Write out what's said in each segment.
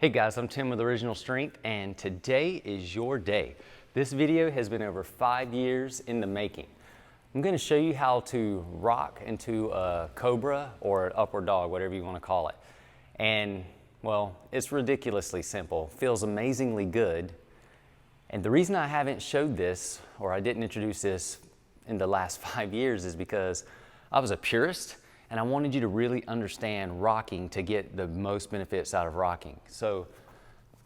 Hey guys, I'm Tim with Original Strength, and today is your day. This video has been over 5 years in the making. I'm going to show you how to rock into a cobra or an upward dog, whatever you want to call it. And well, it's ridiculously simple, feels amazingly good. And the reason I haven't showed this, or I didn't introduce this in the last 5 years, is because I was a purist and I wanted you to really understand rocking to get the most benefits out of rocking. So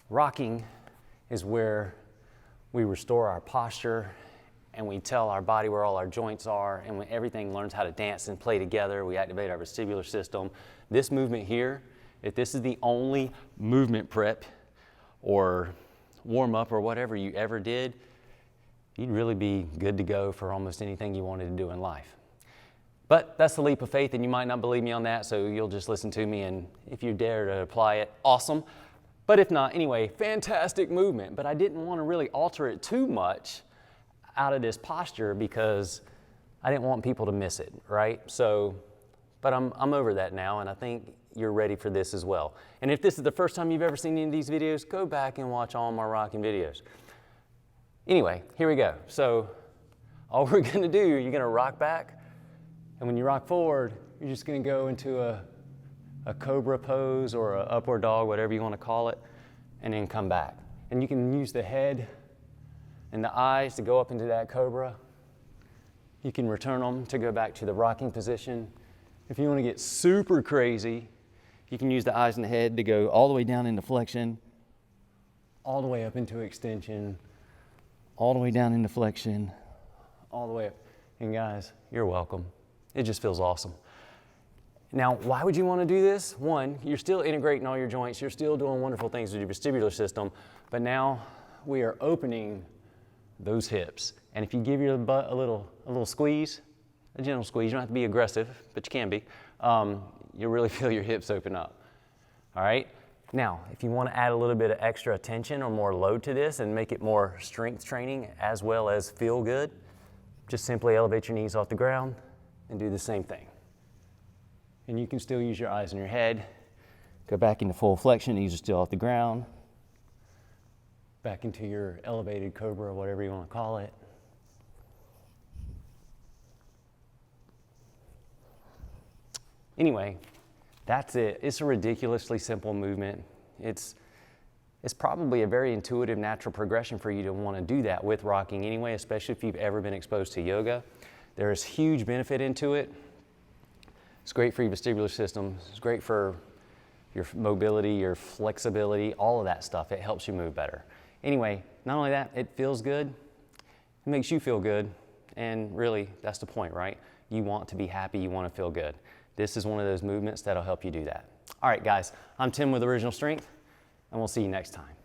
rocking is where we restore our posture and we tell our body where all our joints are, and when everything learns how to dance and play together, we activate our vestibular system. This movement here, if this is the only movement prep or warm up or whatever you ever did, you'd really be good to go for almost anything you wanted to do in life. But that's the leap of faith, and you might not believe me on that, so you'll just listen to me, and if you dare to apply it, awesome. But if not, anyway, fantastic movement. But I didn't want to really alter it too much out of this posture because I didn't want people to miss it, right? So, but I'm over that now, and I think you're ready for this as well. And if this is the first time you've ever seen any of these videos, go back and watch all my rocking videos. Anyway, here we go. So all we're gonna do, you're gonna rock back, and when you rock forward, you're just gonna go into a cobra pose or an upward dog, whatever you wanna call it, and then come back. And you can use the head and the eyes to go up into that cobra. You can return them to go back to the rocking position. If you wanna get super crazy, you can use the eyes and the head to go all the way down into flexion, all the way up into extension, all the way down into flexion, all the way up. And guys, you're welcome. It just feels awesome. Now, why would you want to do this? One, you're still integrating all your joints. You're still doing wonderful things with your vestibular system, but now we are opening those hips. And if you give your butt a little squeeze, a gentle squeeze, you don't have to be aggressive, but you can be, you'll really feel your hips open up. All right? Now, if you want to add a little bit of extra attention or more load to this and make it more strength training as well as feel good, just simply elevate your knees off the ground and do the same thing. And you can still use your eyes and your head. Go back into full flexion, knees are still off the ground. Back into your elevated cobra, whatever you want to call it. Anyway, that's it. It's a ridiculously simple movement. It's probably a very intuitive, natural progression for you to want to do that with rocking anyway, especially if you've ever been exposed to yoga. There is huge benefit into it. It's great for your vestibular system. It's great for your mobility, your flexibility, all of that stuff. It helps you move better. Anyway, not only that, it feels good. It makes you feel good. And really, that's the point, right? You want to be happy. You want to feel good. This is one of those movements that'll help you do that. All right, guys, I'm Tim with Original Strength, and we'll see you next time.